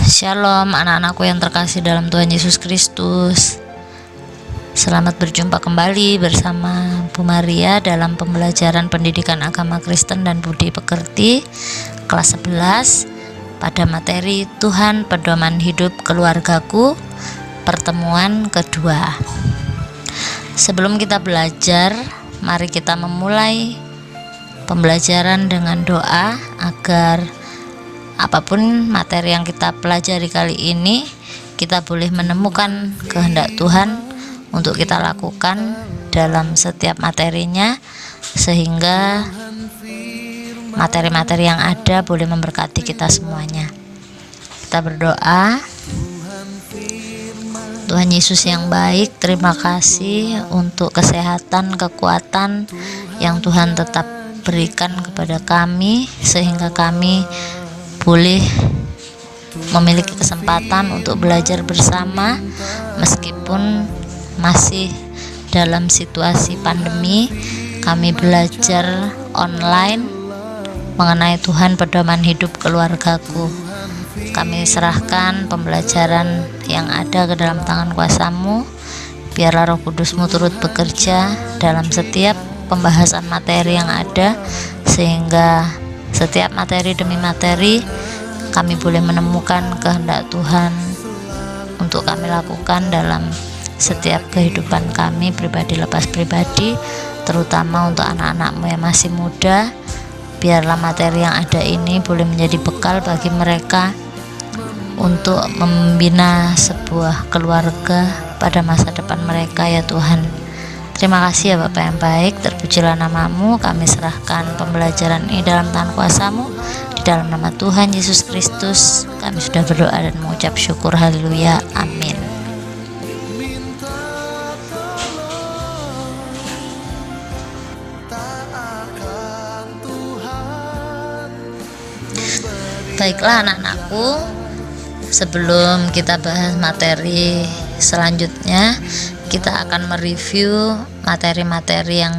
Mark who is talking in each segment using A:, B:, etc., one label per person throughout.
A: Shalom anak-anakku yang terkasih dalam Tuhan Yesus Kristus. Selamat berjumpa kembali bersama Bu Maria dalam pembelajaran pendidikan agama Kristen dan budi pekerti kelas 11 pada materi Tuhan pedoman hidup keluargaku, pertemuan kedua. Sebelum kita belajar, mari kita memulai pembelajaran dengan doa agar apapun materi yang kita pelajari kali ini, kita boleh menemukan kehendak Tuhan untuk kita lakukan dalam setiap materinya, sehingga materi-materi yang ada boleh memberkati kita semuanya. Kita berdoa. Tuhan Yesus yang baik, terima kasih untuk kesehatan, kekuatan yang Tuhan tetap berikan kepada kami, sehingga kami boleh memiliki kesempatan untuk belajar bersama meskipun masih dalam situasi pandemi. Kami belajar online mengenai Tuhan pedoman hidup keluargaku. Kami serahkan pembelajaran yang ada ke dalam tangan kuasa-Mu. Biarlah Roh Kudus-Mu turut bekerja dalam setiap pembahasan materi yang ada, sehingga setiap materi demi materi kami boleh menemukan kehendak Tuhan untuk kami lakukan dalam setiap kehidupan kami pribadi lepas pribadi, terutama untuk anak-anak-Mu yang masih muda. Biarlah materi yang ada ini boleh menjadi bekal bagi mereka untuk membina sebuah keluarga pada masa depan mereka, ya Tuhan. Terima kasih ya Bapak yang baik, terpujilah nama-Mu. Kami serahkan pembelajaran ini dalam tangan kuasa-Mu. Di dalam nama Tuhan Yesus Kristus kami sudah berdoa dan mengucap syukur. Haleluya, amin. Baiklah anak-anakku, sebelum kita bahas materi selanjutnya, kita akan mereview materi-materi yang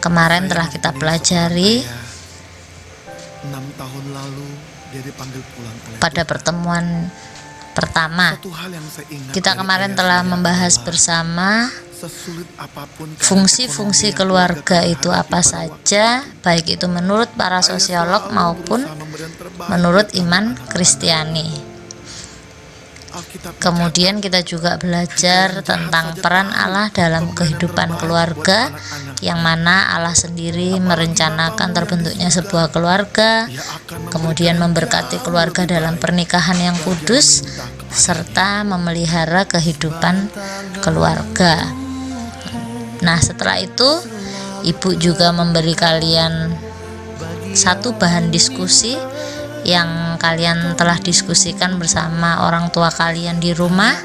A: kemarin telah kita pelajari.
B: 6 tahun lalu dia dipanggil pulang oleh
A: pada pertemuan pertama. Kita kemarin telah membahas bersama fungsi-fungsi keluarga itu apa saja, baik itu menurut para sosiolog maupun menurut iman Kristiani. Kemudian kita juga belajar tentang peran Allah dalam kehidupan keluarga, yang mana Allah sendiri merencanakan terbentuknya sebuah keluarga, kemudian memberkati keluarga dalam pernikahan yang kudus, serta memelihara kehidupan keluarga. Nah, setelah itu Ibu juga memberi kalian satu bahan diskusi yang kalian telah diskusikan bersama orang tua kalian di rumah,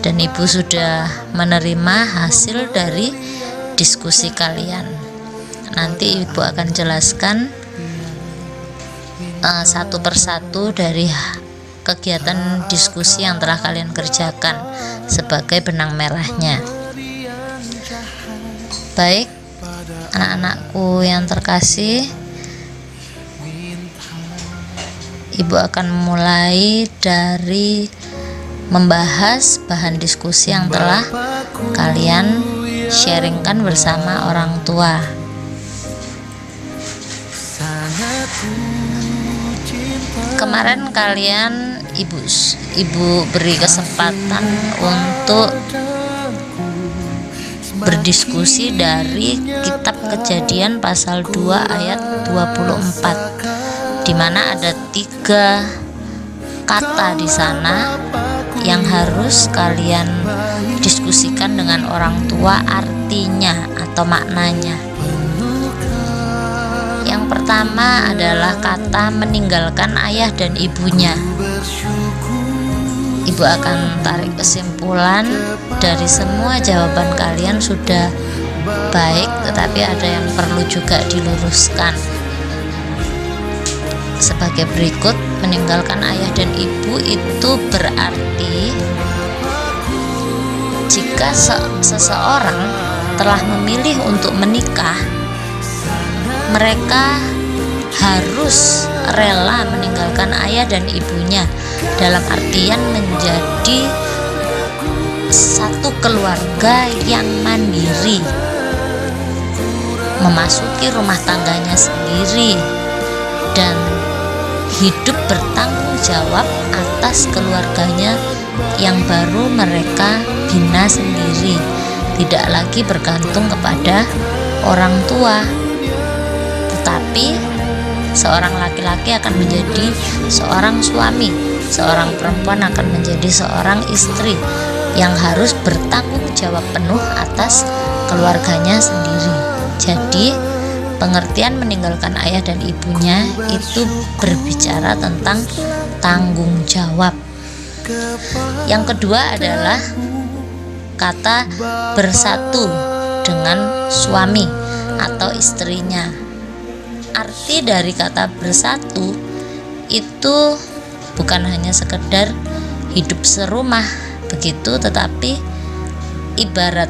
A: dan Ibu sudah menerima hasil dari diskusi kalian. Nanti Ibu akan jelaskan satu persatu dari kegiatan diskusi yang telah kalian kerjakan sebagai benang merahnya. Baik, anak-anakku yang terkasih, Ibu akan mulai dari membahas bahan diskusi yang telah kalian sharingkan bersama orang tua. Kemarin kalian Ibu beri kesempatan untuk berdiskusi dari kitab Kejadian pasal 2 ayat 24, di mana ada 3 kata di sana yang harus kalian diskusikan dengan orang tua artinya atau maknanya. Yang pertama adalah kata meninggalkan ayah dan ibunya. Ibu akan tarik kesimpulan dari semua jawaban kalian sudah baik, tetapi ada yang perlu juga diluruskan. Sebagai berikut, meninggalkan ayah dan ibu itu berarti jika seseorang telah memilih untuk menikah, mereka harus rela meninggalkan ayah dan ibunya dalam artian menjadi satu keluarga yang mandiri, memasuki rumah tangganya sendiri, dan hidup bertanggung jawab atas keluarganya yang baru mereka bina sendiri, tidak lagi bergantung kepada orang tua, tetapi seorang laki-laki akan menjadi seorang suami, seorang perempuan akan menjadi seorang istri yang harus bertanggung jawab penuh atas keluarganya sendiri. Jadi pengertian meninggalkan ayah dan ibunya itu berbicara tentang tanggung jawab. Yang kedua adalah kata bersatu dengan suami atau istrinya. Arti dari kata bersatu itu bukan hanya sekedar hidup serumah begitu, tetapi ibarat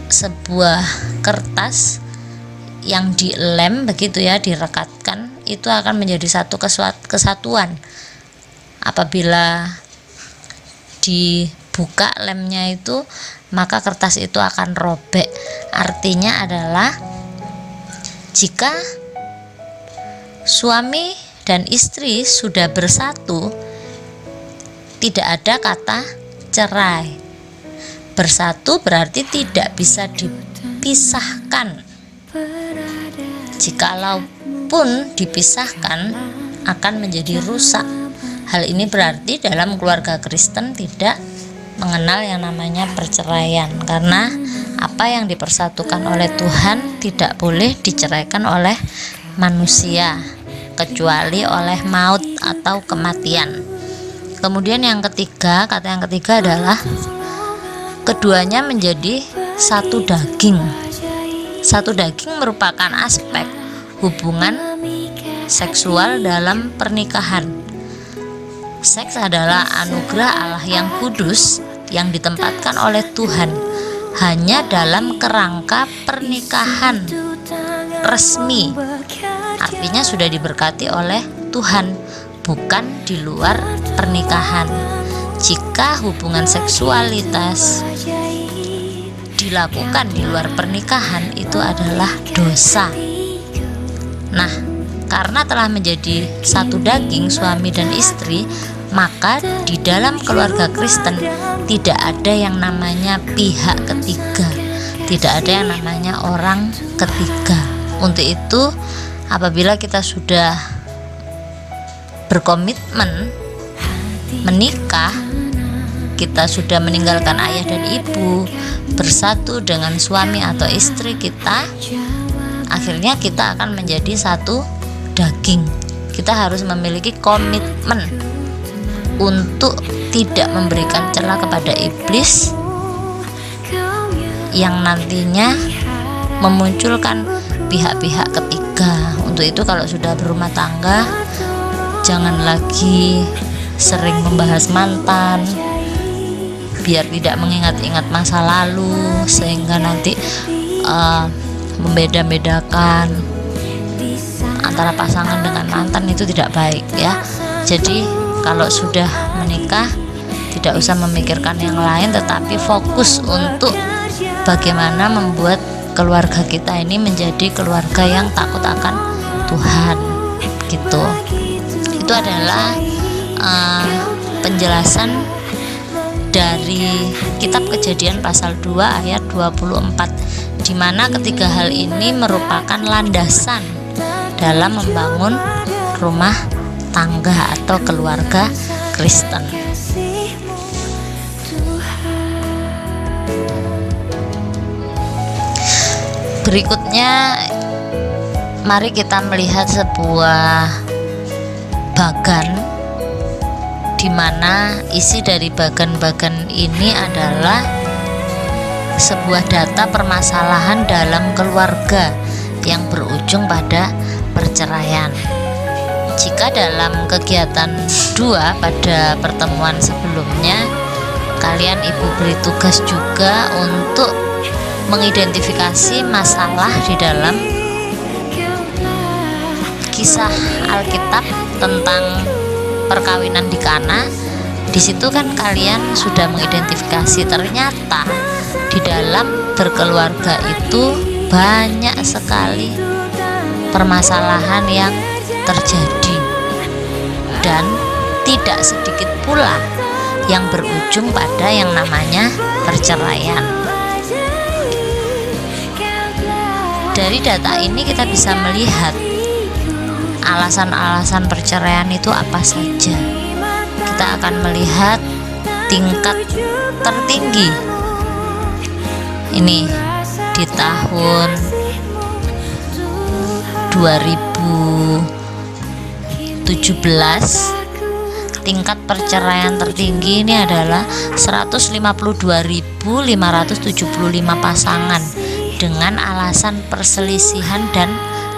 A: sebuah kertas yang dilem begitu ya, direkatkan, itu akan menjadi satu kesatuan. Apabila dibuka lemnya itu, maka kertas itu akan robek. Artinya adalah jika suami dan istri sudah bersatu, tidak ada kata cerai. Bersatu berarti tidak bisa dipisahkan. Jikalaupun dipisahkan akan menjadi rusak. Hal ini berarti dalam keluarga Kristen tidak mengenal yang namanya perceraian, karena apa yang dipersatukan oleh Tuhan tidak boleh diceraikan oleh manusia kecuali oleh maut atau kematian. Kemudian yang ketiga, kata yang ketiga adalah keduanya menjadi satu daging. Satu daging merupakan aspek hubungan seksual dalam pernikahan. Seks adalah anugerah Allah yang kudus yang ditempatkan oleh Tuhan hanya dalam kerangka pernikahan resmi. Artinya sudah diberkati oleh Tuhan, bukan di luar pernikahan. Jika hubungan seksualitas dilakukan di luar pernikahan, itu adalah dosa. Nah, karena telah menjadi satu daging suami dan istri, maka di dalam keluarga Kristen tidak ada yang namanya pihak ketiga, tidak ada yang namanya orang ketiga. Untuk itu, apabila kita sudah berkomitmen menikah, kita sudah meninggalkan ayah dan ibu, bersatu dengan suami atau istri kita, akhirnya kita akan menjadi satu daging. Kita harus memiliki komitmen untuk tidak memberikan celah kepada iblis yang nantinya memunculkan pihak-pihak ketiga. Untuk itu kalau sudah berumah tangga, jangan lagi sering membahas mantan, biar tidak mengingat-ingat masa lalu sehingga nanti membeda-bedakan antara pasangan dengan mantan. Itu tidak baik ya. Jadi kalau sudah menikah tidak usah memikirkan yang lain, tetapi fokus untuk bagaimana membuat keluarga kita ini menjadi keluarga yang takut akan Tuhan gitu. Itu adalah penjelasan dari kitab Kejadian pasal 2 ayat 24, di mana ketiga hal ini merupakan landasan dalam membangun rumah tangga atau keluarga Kristen. Berikutnya mari kita melihat sebuah bagan, di mana isi dari bagan-bagan ini adalah sebuah data permasalahan dalam keluarga yang berujung pada perceraian. Jika dalam kegiatan 2 pada pertemuan sebelumnya kalian ibu beri tugas juga untuk mengidentifikasi masalah di dalam kisah Alkitab tentang perkawinan di Kana, di situ kan kalian sudah mengidentifikasi ternyata di dalam berkeluarga itu banyak sekali permasalahan yang terjadi, dan tidak sedikit pula yang berujung pada yang namanya perceraian. Dari data ini kita bisa melihat alasan-alasan perceraian itu apa saja. Kita akan melihat tingkat tertinggi ini di tahun 2017. Tingkat perceraian tertinggi ini adalah 152.575 pasangan dengan alasan perselisihan dan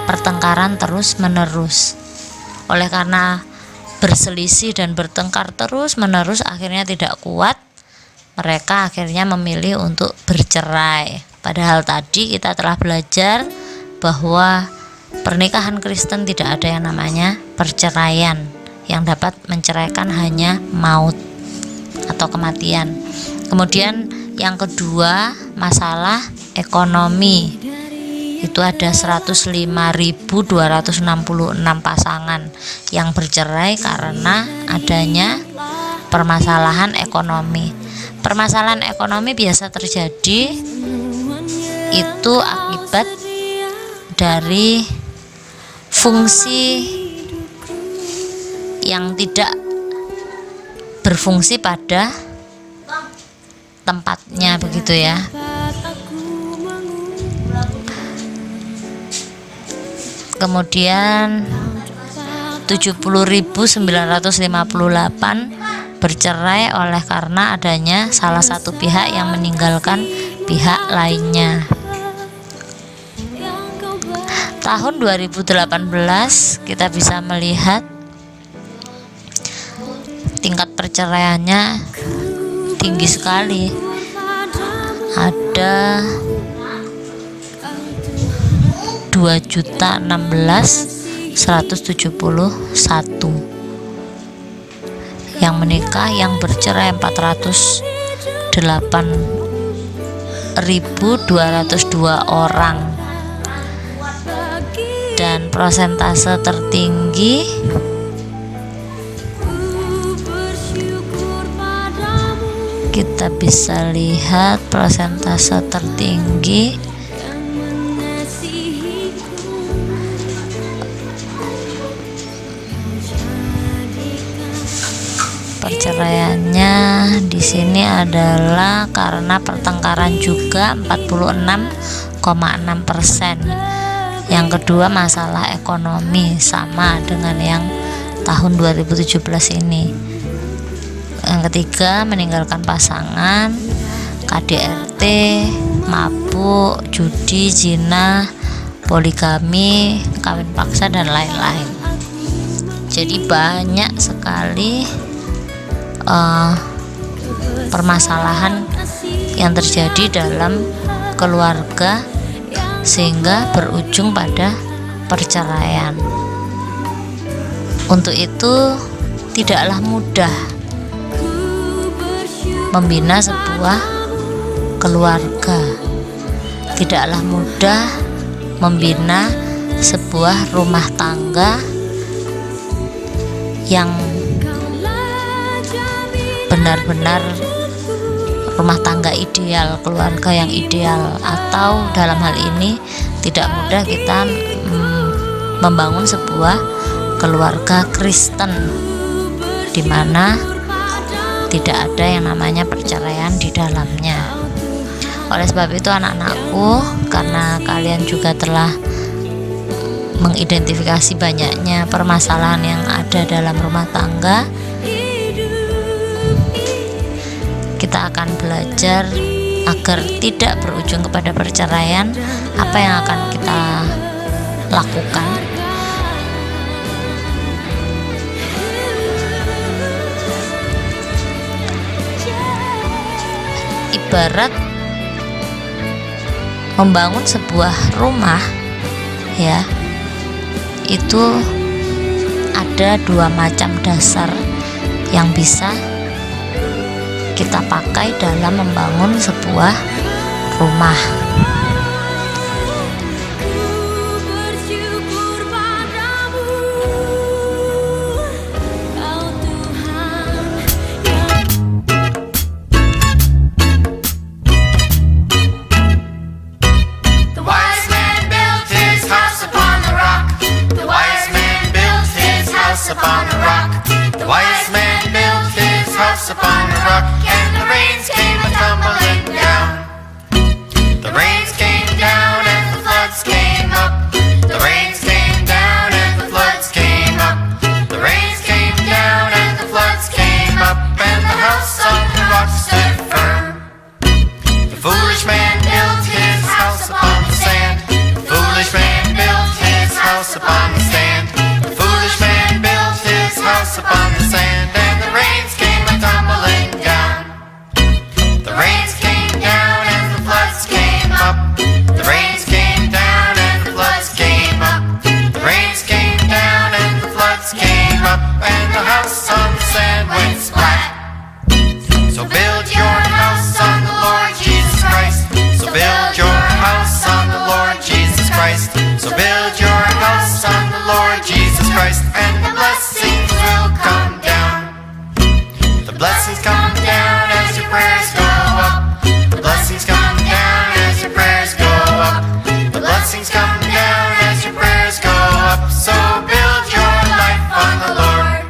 A: pertengkaran terus-menerus. Oleh karena berselisih dan bertengkar terus-menerus, akhirnya tidak kuat, mereka akhirnya memilih untuk bercerai. Padahal tadi kita telah belajar bahwa pernikahan Kristen tidak ada yang namanya perceraian. Yang dapat menceraikan hanya maut atau kematian. Kemudian yang kedua, masalah ekonomi. Itu ada 105.266 pasangan yang bercerai karena adanya permasalahan ekonomi. Permasalahan ekonomi biasa terjadi itu akibat dari fungsi yang tidak berfungsi pada tempatnya, begitu ya. Kemudian 70.958 bercerai oleh karena adanya salah satu pihak yang meninggalkan pihak lainnya. Tahun 2018 kita bisa melihat tingkat perceraiannya tinggi sekali. Ada 2.016.171 yang menikah, yang bercerai 408.202 orang, dan prosentase tertinggi kita bisa lihat persentase tertinggi perceraiannya di sini adalah karena pertengkaran juga 46,6%. Yang kedua, masalah ekonomi, sama dengan yang tahun 2017 ini. Yang ketiga, meninggalkan pasangan, KDRT, mabuk, judi, zina, poligami, kawin paksa, dan lain-lain. Jadi banyak sekali permasalahan yang terjadi dalam keluarga sehingga berujung pada perceraian. Untuk itu tidaklah mudah membina sebuah keluarga, tidaklah mudah membina sebuah rumah tangga yang benar-benar rumah tangga ideal, keluarga yang ideal, atau dalam hal ini tidak mudah kita membangun sebuah keluarga Kristen di mana tidak ada yang namanya perceraian di dalamnya. Oleh sebab itu, anak-anakku, karena kalian juga telah mengidentifikasi banyaknya permasalahan yang ada dalam rumah tangga, kita akan belajar agar tidak berujung kepada perceraian. Apa yang akan kita lakukan? Ibarat membangun sebuah rumah, ya, itu ada dua macam dasar yang bisa kita pakai dalam membangun sebuah rumah.
C: Upon a rock, the wise man built his house upon a rock, and the rains came a tumbling down. The rains came down and the floods came up. The rains came down and the floods came up. The rains came down and the floods came up, and the house on the rock stood firm. The foolish man built his house upon the sand. The foolish man built his house upon the sand. The foolish man built his house upon the sand, and the rains came a tumbling down. The rains came down and the floods came up. The rains came down and the floods came up. The rains came down and the floods came up, and the house on the sand went splat. So build your house on the Lord Jesus Christ. So build your house on the Lord Jesus Christ. So build your house on the Lord Jesus Christ, and the blessings will come down. The blessings come down as your prayers go up. The blessings come down as your prayers go up. The blessings come down as your prayers go up. So build your life on the Lord.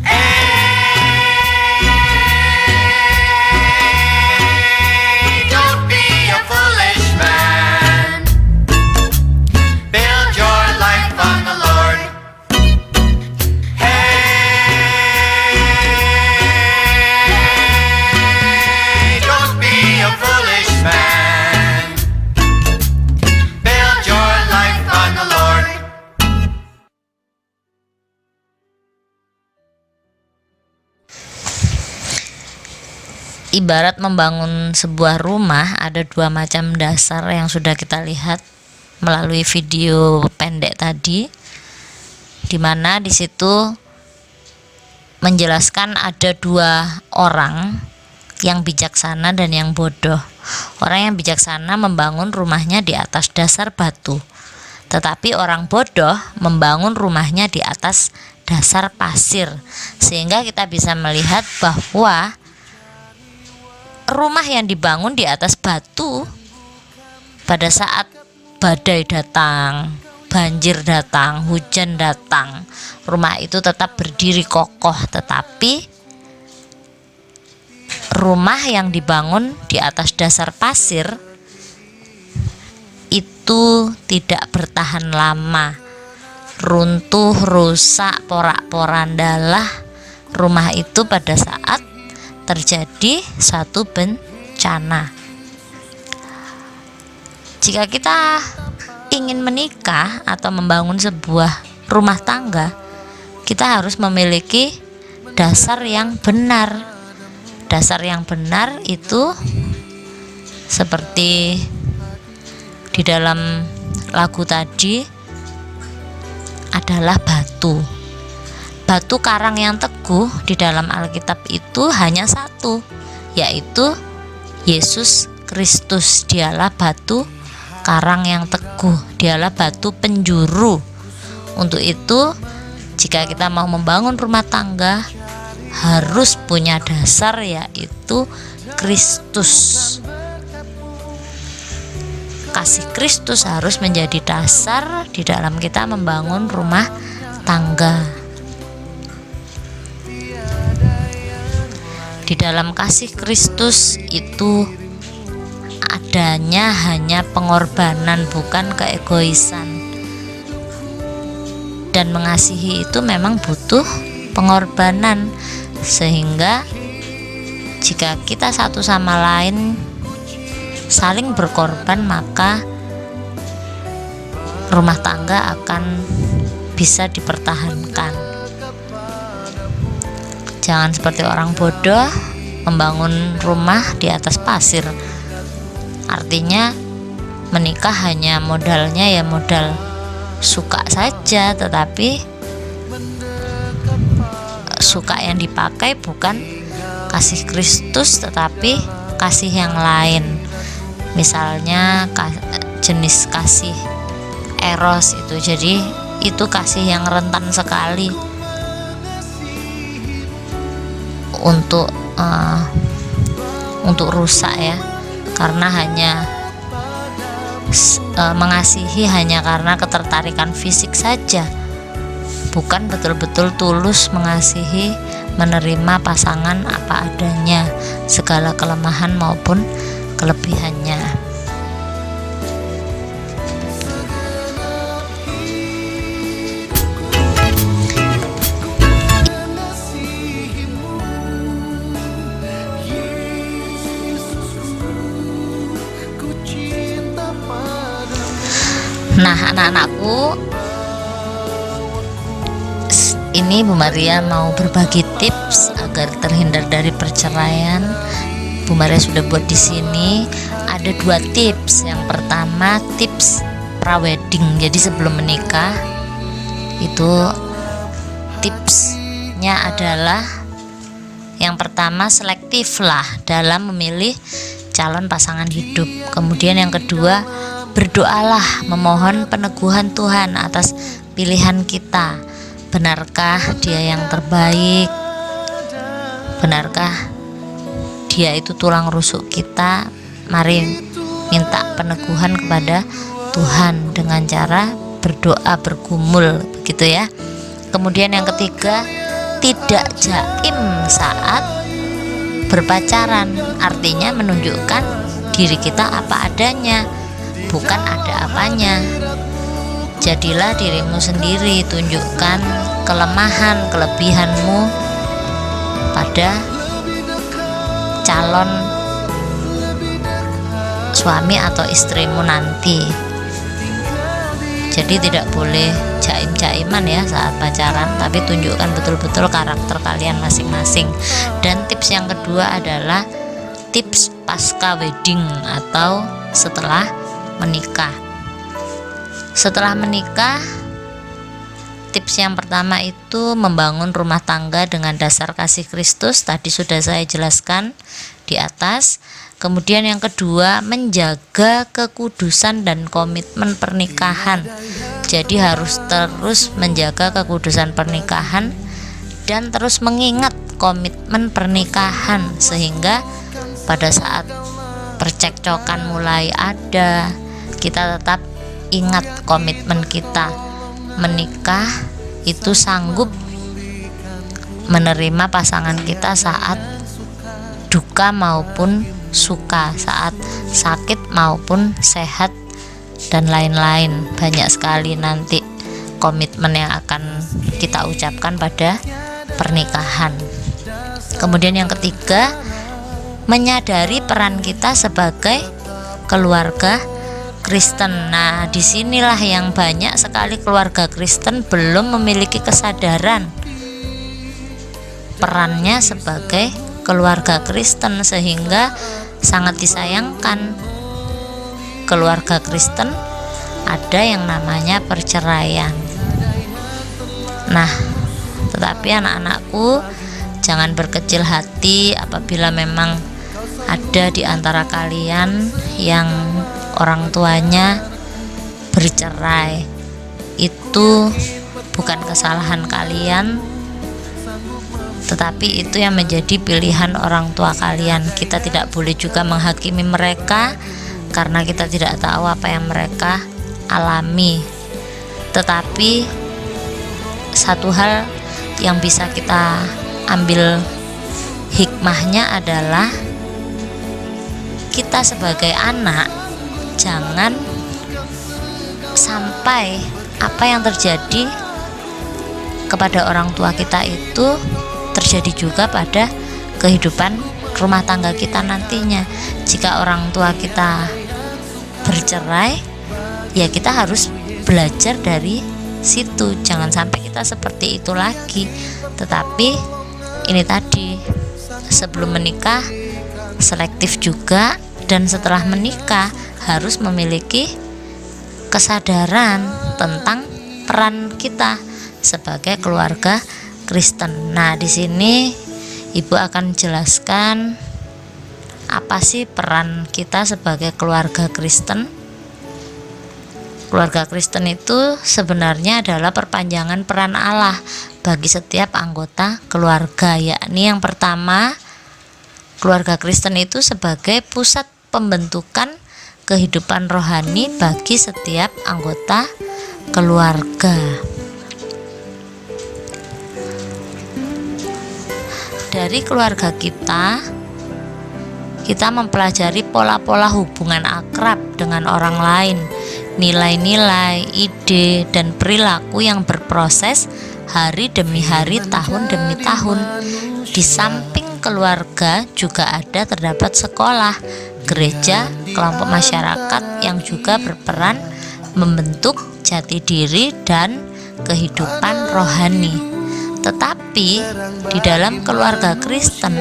C: Hey, don't be a foolish man. Build your life on the Lord. Hey, don't be a foolish man. Build your life on the Lord.
A: Ibarat membangun sebuah rumah, ada dua macam dasar yang sudah kita lihat melalui video pendek tadi, di mana di situ menjelaskan ada dua orang, yang bijaksana dan yang bodoh. Orang yang bijaksana membangun rumahnya di atas dasar batu, tetapi orang bodoh membangun rumahnya di atas dasar pasir. Sehingga kita bisa melihat bahwa rumah yang dibangun di atas batu, pada saat badai datang, banjir datang, hujan datang, rumah itu tetap berdiri kokoh. Tetapi rumah yang dibangun di atas dasar pasir itu tidak bertahan lama, runtuh, rusak, porak-porandalah rumah itu pada saat terjadi satu bencana. Jika kita ingin menikah atau membangun sebuah rumah tangga, kita harus memiliki dasar yang benar. Dasar yang benar itu seperti di dalam lagu tadi adalah batu. Batu karang yang teguh di dalam Alkitab itu hanya satu, yaitu Yesus Kristus. Dialah batu karang yang teguh, dialah batu penjuru. Untuk itu, jika kita mau membangun rumah tangga, harus punya dasar, yaitu Kristus. Kasih Kristus harus menjadi dasar di dalam kita membangun rumah tangga. Di dalam kasih Kristus itu adanya hanya pengorbanan, bukan keegoisan. Dan mengasihi itu memang butuh pengorbanan, sehingga jika kita satu sama lain saling berkorban, maka rumah tangga akan bisa dipertahankan. Jangan seperti orang bodoh membangun rumah di atas pasir. Artinya menikah hanya modalnya ya modal suka saja, tetapi suka yang dipakai bukan kasih Kristus tetapi kasih yang lain. Misalnya jenis kasih eros itu, jadi itu kasih yang rentan sekali untuk rusak ya, karena hanya mengasihi hanya karena ketertarikan fisik saja, bukan betul-betul tulus mengasihi, menerima pasangan apa adanya, segala kelemahan maupun kelebihannya. Nah, anak-anakku, ini Bu Maria mau berbagi tips agar terhindar dari perceraian. Bu Maria sudah buat di sini ada 2 tips. Yang pertama, tips prawedding. Jadi sebelum menikah itu tipsnya adalah yang pertama, selektiflah dalam memilih calon pasangan hidup. Kemudian yang kedua, berdoalah memohon peneguhan Tuhan atas pilihan kita. Benarkah dia yang terbaik? Benarkah dia itu tulang rusuk kita? Mari minta peneguhan kepada Tuhan dengan cara berdoa, bergumul, begitu ya. Kemudian yang ketiga, tidak jaim saat berpacaran. Artinya menunjukkan diri kita apa adanya, bukan ada apanya. Jadilah dirimu sendiri, tunjukkan kelemahan, kelebihanmu pada calon suami atau istrimu nanti. Jadi tidak boleh jaim-jaiman ya saat pacaran, tapi tunjukkan betul-betul karakter kalian masing-masing. Dan tips yang kedua adalah tips pasca wedding atau setelah menikah. Setelah menikah, tips yang pertama itu membangun rumah tangga dengan dasar kasih Kristus. Tadi sudah saya jelaskan di atas. Kemudian yang kedua, menjaga kekudusan dan komitmen pernikahan. Jadi harus terus menjaga kekudusan pernikahan dan terus mengingat komitmen pernikahan, sehingga pada saat percekcokan mulai ada, kita tetap ingat komitmen kita. Menikah itu sanggup menerima pasangan kita saat duka maupun suka, saat sakit maupun sehat, dan lain-lain. Banyak sekali nanti komitmen yang akan kita ucapkan pada pernikahan. Kemudian yang ketiga, menyadari peran kita sebagai keluarga Kristen. Nah, disinilah yang banyak sekali keluarga Kristen belum memiliki kesadaran perannya sebagai keluarga Kristen, sehingga sangat disayangkan keluarga Kristen ada yang namanya perceraian. Nah, tetapi anak-anakku, jangan berkecil hati apabila memang ada di antara kalian yang orang tuanya bercerai. Itu bukan kesalahan kalian, tetapi itu yang menjadi pilihan orang tua kalian. Kita tidak boleh juga menghakimi mereka karena kita tidak tahu apa yang mereka alami. Tetapi satu hal yang bisa kita ambil hikmahnya adalah kita sebagai anak jangan sampai apa yang terjadi kepada orang tua kita itu terjadi juga pada kehidupan rumah tangga kita nantinya. Jika orang tua kita bercerai, ya kita harus belajar dari situ. Jangan sampai kita seperti itu lagi. Tetapi ini tadi, sebelum menikah selektif juga, dan setelah menikah harus memiliki kesadaran tentang peran kita sebagai keluarga Kristen. Nah, di sini Ibu akan jelaskan apa sih peran kita sebagai keluarga Kristen. Keluarga Kristen itu sebenarnya adalah perpanjangan peran Allah bagi setiap anggota keluarga, yakni yang pertama, keluarga Kristen itu sebagai pusat pembentukan kehidupan rohani bagi setiap anggota keluarga. Dari keluarga kita mempelajari pola-pola hubungan akrab dengan orang lain, nilai-nilai, ide, dan perilaku yang berproses hari demi hari, tahun demi tahun. Di samping keluarga juga terdapat sekolah, gereja, kelompok masyarakat yang juga berperan membentuk jati diri dan kehidupan rohani. Tetapi di dalam keluarga Kristen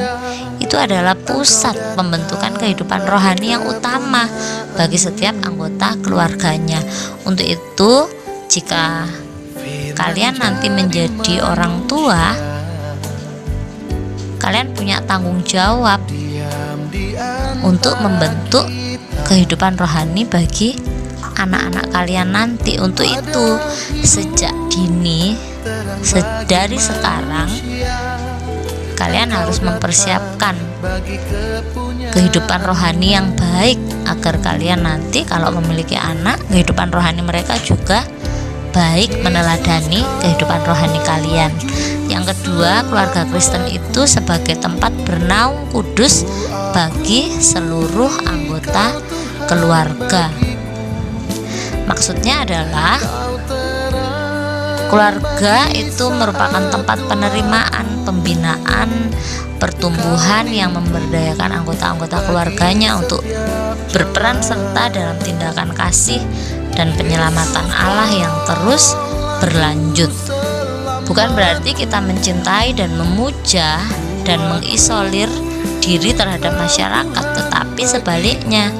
A: itu adalah pusat pembentukan kehidupan rohani yang utama bagi setiap anggota keluarganya. Untuk itu, jika kalian nanti menjadi orang tua, kalian punya tanggung jawab untuk membentuk kehidupan rohani bagi anak-anak kalian nanti. Untuk itu, sejak dini, dari sekarang kalian harus mempersiapkan kehidupan rohani yang baik agar kalian nanti kalau memiliki anak, kehidupan rohani mereka juga baik, meneladani kehidupan rohani kalian. Yang kedua, keluarga Kristen itu sebagai tempat bernaung kudus bagi seluruh anggota keluarga. Maksudnya adalah keluarga itu merupakan tempat penerimaan, pembinaan, pertumbuhan yang memberdayakan anggota-anggota keluarganya untuk berperan serta dalam tindakan kasih dan penyelamatan Allah yang terus berlanjut. Bukan berarti kita mencintai dan memuja dan mengisolir diri terhadap masyarakat, tetapi sebaliknya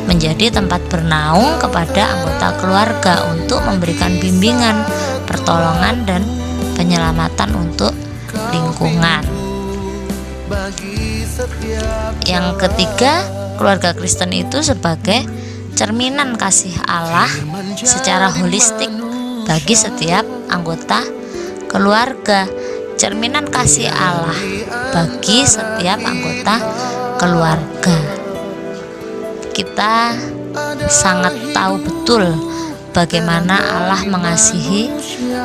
A: menjadi tempat bernaung kepada anggota keluarga untuk memberikan bimbingan, pertolongan, dan penyelamatan untuk lingkungan. Yang ketiga, keluarga Kristen itu sebagai cerminan kasih Allah secara holistik bagi setiap anggota keluarga. Cerminan kasih Allah bagi setiap anggota keluarga. Kita sangat tahu betul bagaimana Allah mengasihi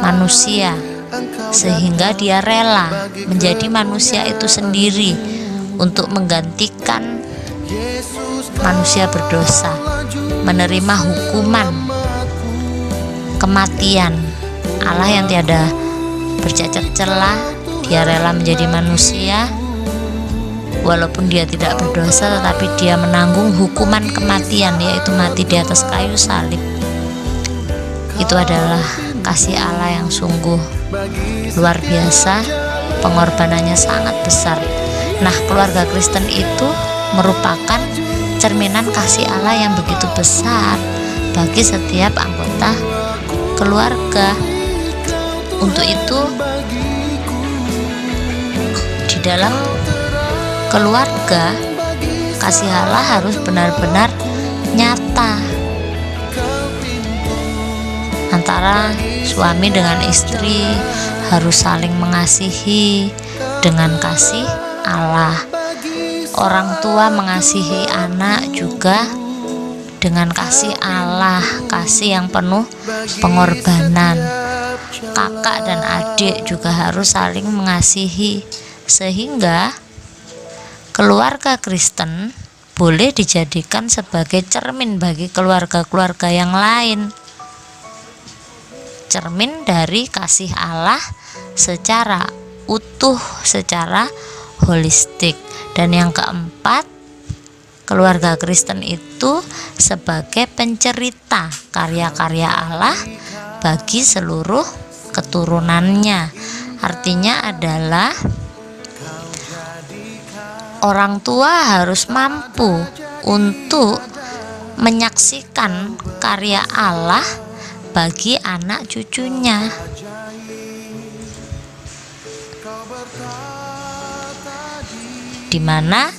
A: manusia sehingga Dia rela menjadi manusia itu sendiri untuk menggantikan manusia berdosa, menerima hukuman kematian. Allah yang tiada bercacat celah, Dia rela menjadi manusia walaupun Dia tidak berdosa, tetapi Dia menanggung hukuman kematian, yaitu mati di atas kayu salib. Itu adalah kasih Allah yang sungguh luar biasa, pengorbanannya sangat besar. Nah, keluarga Kristen itu merupakan cerminan kasih Allah yang begitu besar bagi setiap anggota keluarga. Untuk itu, di dalam keluarga, kasih Allah harus benar-benar nyata antara suami dengan istri, harus saling mengasihi dengan kasih Allah. Orang tua mengasihi anak juga dengan kasih Allah, kasih yang penuh pengorbanan. Kakak dan adik juga harus saling mengasihi, sehingga keluarga Kristen boleh dijadikan sebagai cermin bagi keluarga-keluarga yang lain. Cermin dari kasih Allah secara utuh, secara holistik. Dan yang keempat, keluarga Kristen itu sebagai pencerita karya-karya Allah bagi seluruh keturunannya. Artinya adalah orang tua harus mampu untuk menyaksikan karya Allah bagi anak cucunya. di mana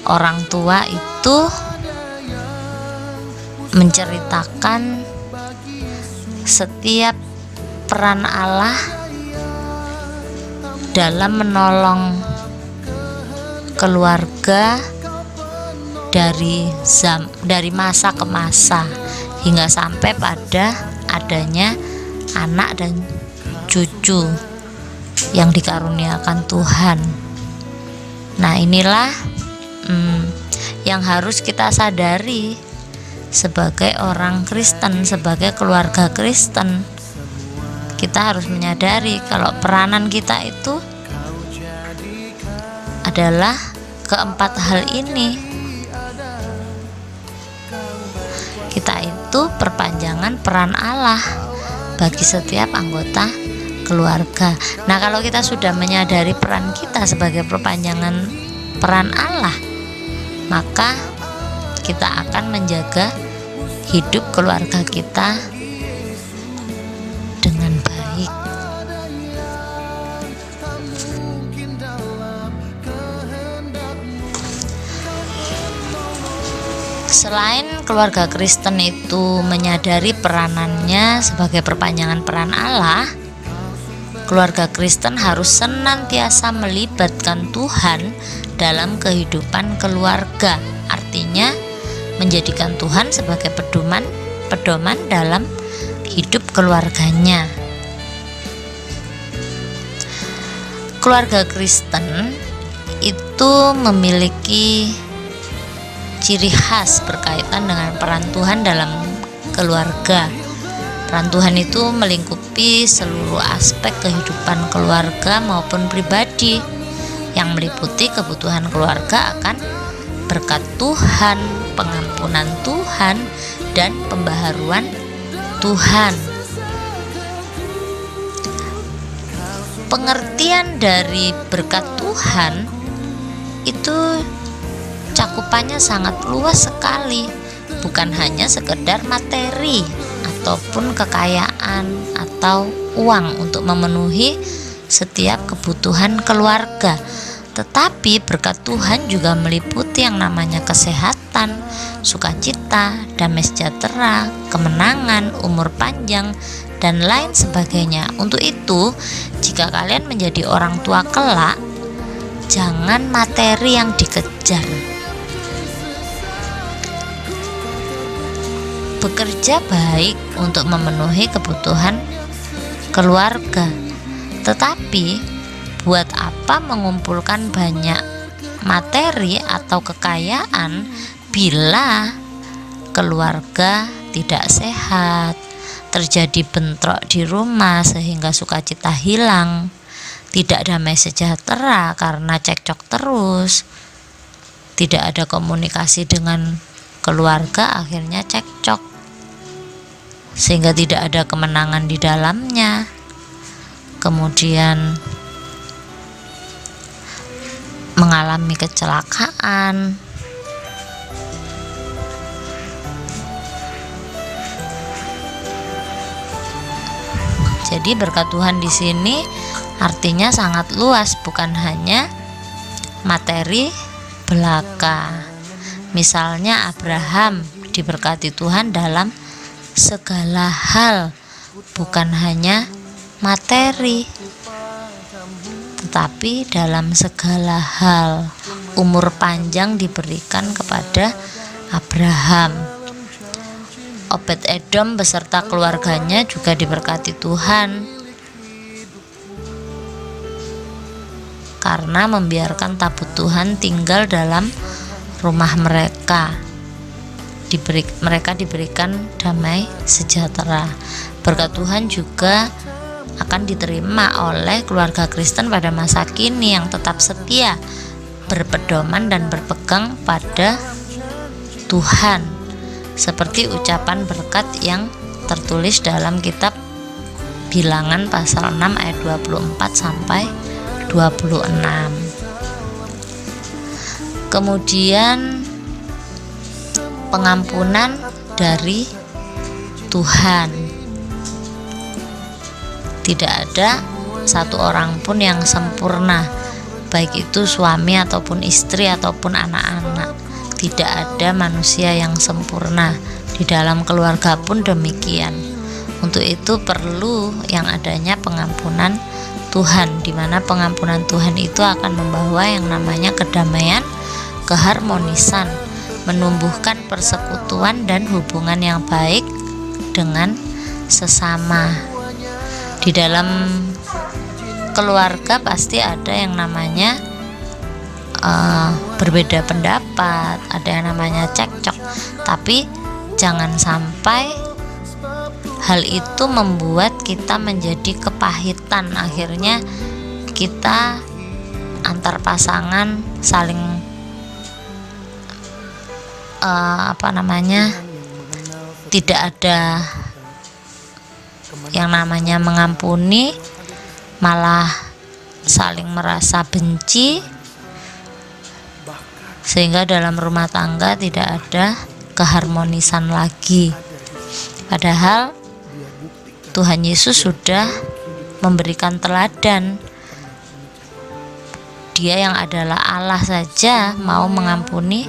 A: orang tua itu menceritakan setiap peran Allah dalam menolong keluarga dari masa ke masa hingga sampai pada adanya anak dan cucu yang dikaruniakan Tuhan. Nah, inilah yang harus kita sadari sebagai orang Kristen, sebagai keluarga Kristen. Kita harus menyadari kalau peranan kita itu adalah keempat hal ini. Kita itu perpanjangan peran Allah bagi setiap anggota keluarga. Nah, kalau kita sudah menyadari peran kita sebagai perpanjangan peran Allah, maka kita akan menjaga hidup keluarga kita dengan baik. Selain keluarga Kristen itu menyadari peranannya sebagai perpanjangan peran Allah, keluarga Kristen harus senantiasa melibatkan Tuhan dalam kehidupan keluarga. Artinya menjadikan Tuhan sebagai pedoman dalam hidup keluarganya. Keluarga Kristen itu memiliki ciri khas berkaitan dengan peran Tuhan dalam keluarga. Peran Tuhan itu melingkupi seluruh aspek kehidupan keluarga maupun pribadi, yang meliputi kebutuhan keluarga akan berkat Tuhan, pengampunan Tuhan, dan pembaharuan Tuhan. Pengertian dari berkat Tuhan itu cakupannya sangat luas sekali, bukan hanya sekedar materi ataupun kekayaan atau uang untuk memenuhi setiap kebutuhan keluarga. Tetapi berkat Tuhan juga meliputi yang namanya kesehatan, sukacita, damai sejahtera, kemenangan, umur panjang, dan lain sebagainya. Untuk itu, jika kalian menjadi orang tua kelak, jangan materi yang dikejar. Bekerja baik untuk memenuhi kebutuhan keluarga, tetapi buat apa mengumpulkan banyak materi atau kekayaan bila keluarga tidak sehat, terjadi bentrok di rumah sehingga sukacita hilang, tidak damai sejahtera karena cekcok terus, tidak ada komunikasi dengan keluarga, akhirnya cekcok sehingga tidak ada kemenangan di dalamnya. Kemudian mengalami kecelakaan. Jadi berkat Tuhan di sini artinya sangat luas, bukan hanya materi belaka. Misalnya Abraham diberkati Tuhan dalam segala hal, bukan hanya materi, tetapi dalam segala hal. Umur panjang diberikan kepada Abraham. Obed-Edom beserta keluarganya juga diberkati Tuhan karena membiarkan tabut Tuhan tinggal dalam rumah mereka. Mereka diberikan damai sejahtera. Berkat Tuhan juga akan diterima oleh keluarga Kristen pada masa kini yang tetap setia, berpedoman dan berpegang pada Tuhan, seperti ucapan berkat yang tertulis dalam kitab Bilangan pasal 6 ayat 24 sampai 26. Kemudian pengampunan dari Tuhan. Tidak ada satu orang pun yang sempurna. baik itu suami ataupun istri ataupun anak-anak. Tidak ada manusia yang sempurna. Di dalam keluarga pun demikian. Untuk itu perlu yang adanya pengampunan Tuhan, di mana pengampunan Tuhan itu akan membawa yang namanya kedamaian, keharmonisan, menumbuhkan persekutuan dan hubungan yang baik dengan sesama. Di dalam keluarga pasti ada yang namanya berbeda pendapat, ada yang namanya cekcok, tapi jangan sampai hal itu membuat kita menjadi kepahitan. Akhirnya kita antar pasangan saling tidak ada yang namanya mengampuni, malah saling merasa benci, sehingga dalam rumah tangga tidak ada keharmonisan lagi. Padahal Tuhan Yesus sudah memberikan teladan. Dia yang adalah Allah saja mau mengampuni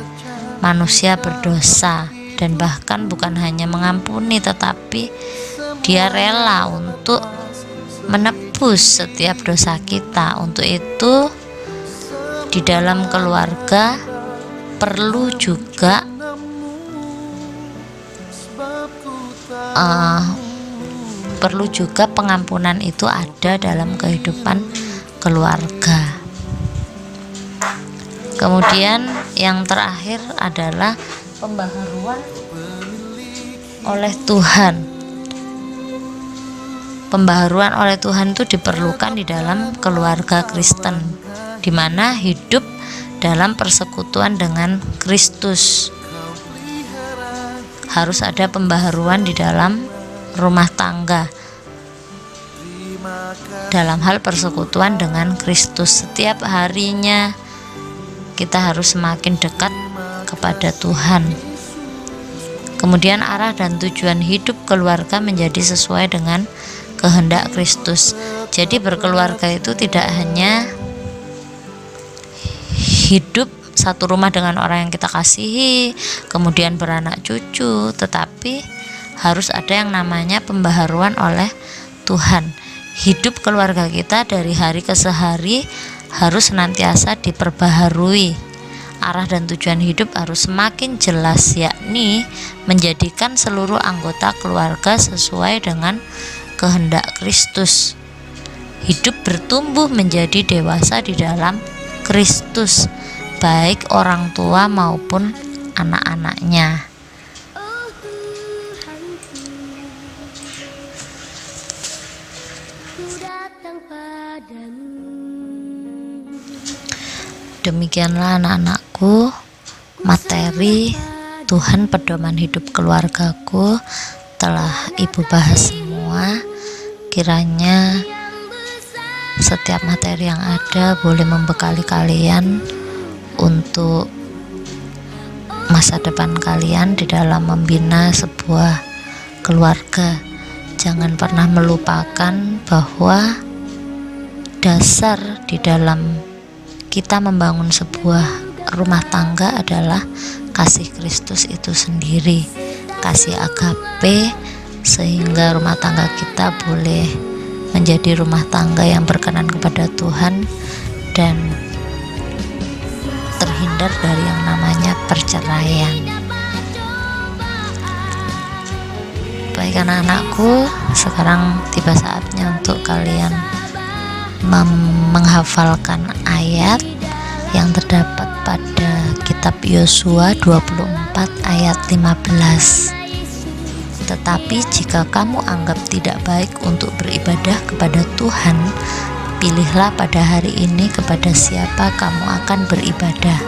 A: manusia berdosa, dan bahkan bukan hanya mengampuni, tetapi Dia rela untuk menebus setiap dosa kita. Untuk itu di dalam keluarga perlu juga pengampunan itu ada dalam kehidupan keluarga. Kemudian yang terakhir adalah pembaharuan oleh Tuhan. Pembaharuan oleh Tuhan itu diperlukan di dalam keluarga Kristen, di mana hidup dalam persekutuan dengan Kristus. Harus ada pembaharuan di dalam rumah tangga dalam hal persekutuan dengan Kristus. Setiap harinya kita harus semakin dekat kepada Tuhan. Kemudian arah dan tujuan hidup keluarga menjadi sesuai dengan kehendak Kristus. Jadi berkeluarga itu tidak hanya hidup satu rumah dengan orang yang kita kasihi, kemudian beranak cucu, tetapi harus ada yang namanya pembaharuan oleh Tuhan. Hidup keluarga kita dari hari ke hari harus senantiasa diperbaharui. Arah dan tujuan hidup harus semakin jelas, yakni menjadikan seluruh anggota keluarga sesuai dengan kehendak Kristus. Hidup bertumbuh menjadi dewasa di dalam Kristus, baik orang tua maupun anak-anaknya. Demikianlah anak-anakku, materi Tuhan pedoman hidup keluargaku telah Ibu bahas semua. Kiranya setiap materi yang ada boleh membekali kalian untuk masa depan kalian di dalam membina sebuah keluarga. Jangan pernah melupakan bahwa dasar di dalam kita membangun sebuah rumah tangga adalah kasih Kristus itu sendiri, kasih agape, sehingga rumah tangga kita boleh menjadi rumah tangga yang berkenan kepada Tuhan dan terhindar dari yang namanya perceraian. Baik anak-anakku, sekarang tiba saatnya untuk kalian menghafalkan ayat yang terdapat pada kitab Yosua 24 ayat 15. Tetapi jika kamu anggap tidak baik untuk beribadah kepada Tuhan, pilihlah pada hari ini kepada siapa kamu akan beribadah.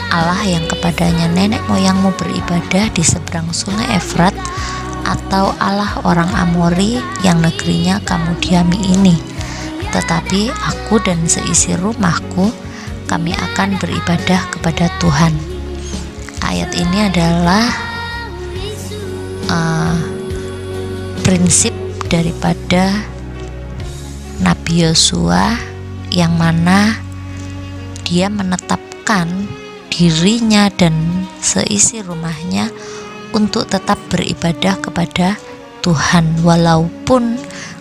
A: Allah yang kepadanya nenek moyangmu beribadah di seberang sungai Efrat, atau Allah orang Amori yang negerinya kamu diami ini. Tetapi aku dan seisi rumahku, kami akan beribadah kepada Tuhan. Ayat ini adalah prinsip daripada Nabi Yosua, yang mana dia menetapkan dirinya dan seisi rumahnya untuk tetap beribadah kepada Tuhan, walaupun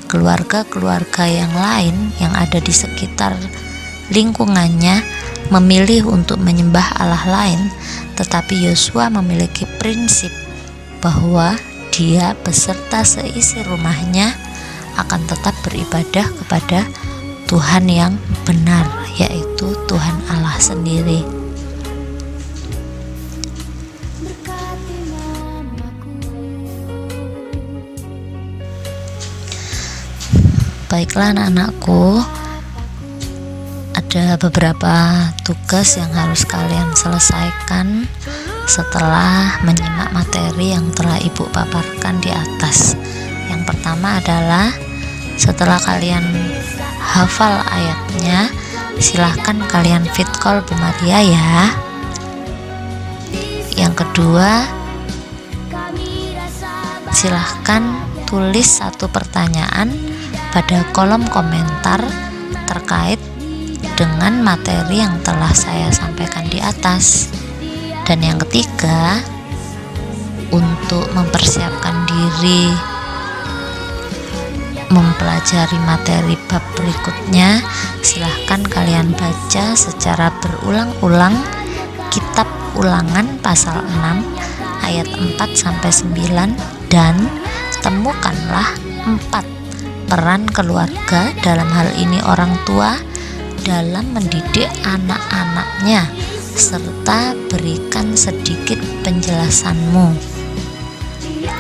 A: keluarga-keluarga yang lain yang ada di sekitar lingkungannya memilih untuk menyembah Allah lain. Tetapi Yosua memiliki prinsip bahwa dia beserta seisi rumahnya akan tetap beribadah kepada Tuhan yang benar, yaitu Tuhan Allah sendiri. Baiklah anak-anakku, ada beberapa tugas yang harus kalian selesaikan setelah menyimak materi yang telah Ibu paparkan di atas. Yang pertama adalah setelah kalian hafal ayatnya, silahkan kalian fit call Bu Maria ya. Yang kedua, silahkan tulis satu pertanyaan pada kolom komentar terkait dengan materi yang telah saya sampaikan di atas. Dan yang ketiga, untuk mempersiapkan diri mempelajari materi bab berikutnya, silahkan kalian baca secara berulang-ulang kitab Ulangan pasal 6 ayat 4-9 dan temukanlah 4 peran keluarga, dalam hal ini orang tua, dalam mendidik anak-anaknya, serta berikan sedikit penjelasanmu.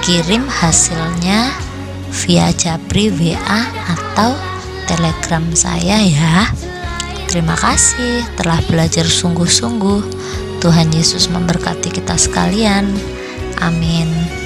A: Kirim hasilnya via Japri, WA, atau Telegram saya ya. Terima kasih telah belajar sungguh-sungguh. Tuhan Yesus memberkati kita sekalian. Amin.